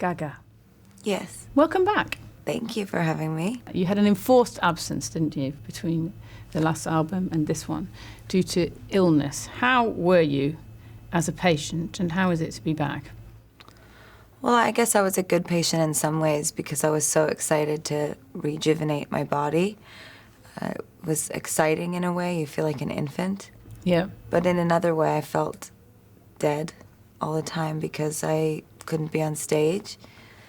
Gaga. Yes. Welcome back. Thank you for having me. You had an enforced absence, didn't you, between the last album and this one, due to illness. How were you as a patient, and how is it to be back? Well, I guess I was a good patient in some ways because I was so excited to rejuvenate my body. It was exciting in a way. You feel like an infant. Yeah. But in another way, I felt dead all the time because I couldn't be on stage.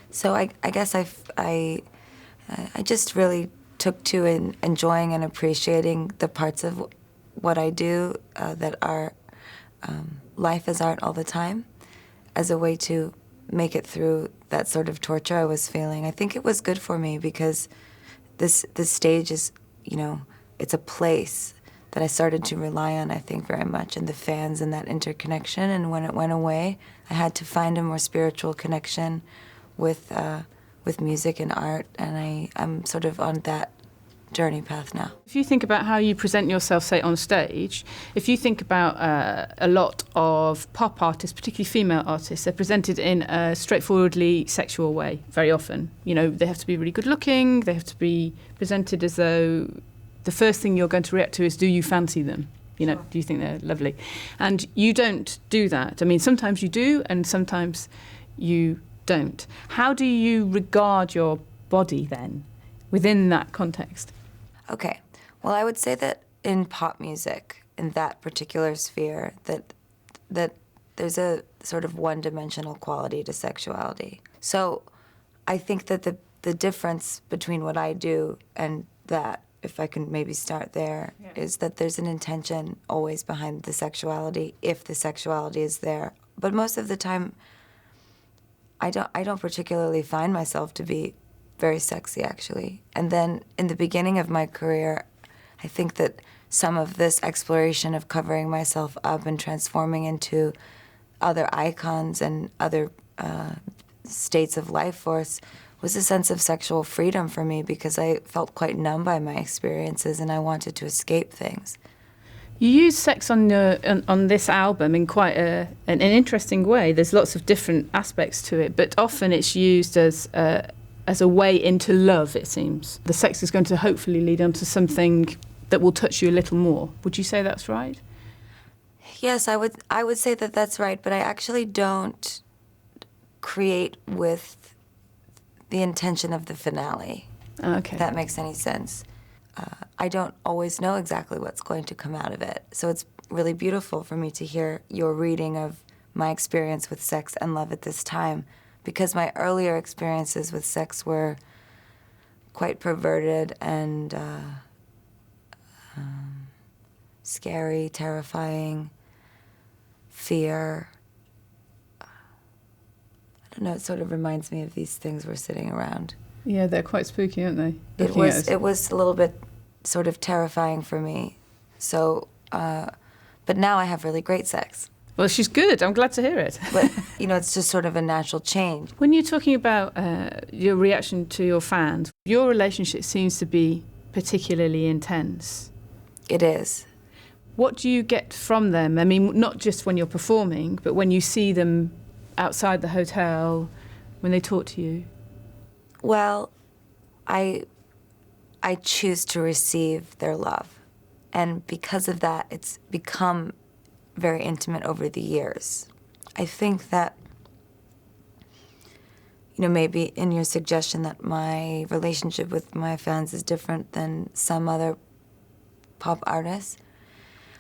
So I guess I just really took to enjoying and appreciating the parts of what I do that are life as art all the time, as a way to make it through that sort of torture I was feeling. I think it was good for me because this stage is, it's a place that I started to rely on, I think, very much, and the fans and that interconnection. And when it went away, I had to find a more spiritual connection with music and art, and I'm sort of on that journey path now. If you think about how you present yourself, say, on stage, if you think about a lot of pop artists, particularly female artists, they're presented in a straightforwardly sexual way very often. They have to be really good looking, they have to be presented as though the first thing you're going to react to is, do you fancy them? Do you think they're lovely? And you don't do that. I mean, sometimes you do, and sometimes you don't. How do you regard your body then within that context? Okay. Well, I would say that in pop music, in that particular sphere, that there's a sort of one-dimensional quality to sexuality. So I think that the difference between what I do and that, if I can maybe start there, is that there's an intention always behind the sexuality, if the sexuality is there. But most of the time, I don't particularly find myself to be very sexy, actually. And then in the beginning of my career, I think that some of this exploration of covering myself up and transforming into other icons and other states of life force was a sense of sexual freedom for me, because I felt quite numb by my experiences and I wanted to escape things. You use sex on this album in quite an interesting way. There's lots of different aspects to it, but often it's used as a way into love, it seems. The sex is going to hopefully lead on to something that will touch you a little more. Would you say that's right? Yes, I would say that that's right, but I actually don't create with the intention of the finale. Okay. If that makes any sense. I don't always know exactly what's going to come out of it. So it's really beautiful for me to hear your reading of my experience with sex and love at this time, because my earlier experiences with sex were quite perverted and scary, terrifying, fear. I don't know, it sort of reminds me of these things we're sitting around. Yeah, they're quite spooky, aren't they? It was a little bit sort of terrifying for me. So, but now I have really great sex. Well, she's good. I'm glad to hear it. But, it's just sort of a natural change. When you're talking about your reaction to your fans, your relationship seems to be particularly intense. It is. What do you get from them? I mean, not just when you're performing, but when you see them outside the hotel, when they talk to you? Well, I choose to receive their love. And because of that, it's become very intimate over the years. I think that, maybe in your suggestion that my relationship with my fans is different than some other pop artists,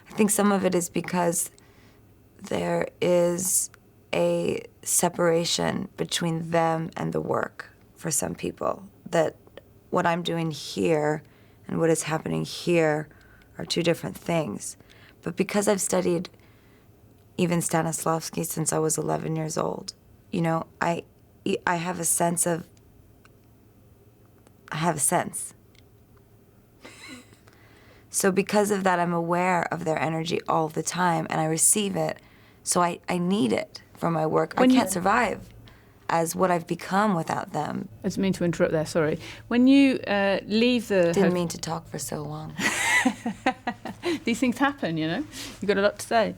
I think some of it is because there is a separation between them and the work for some people, that what I'm doing here and what is happening here are two different things. But because I've studied even Stanislavski since I was 11 years old, I have a sense. So because of that, I'm aware of their energy all the time, and I receive it. So I need it for my work. I can't survive as what I've become without them. I didn't mean to interrupt there, sorry. When you leave the... Didn't mean to talk for so long. These things happen, You've got a lot to say.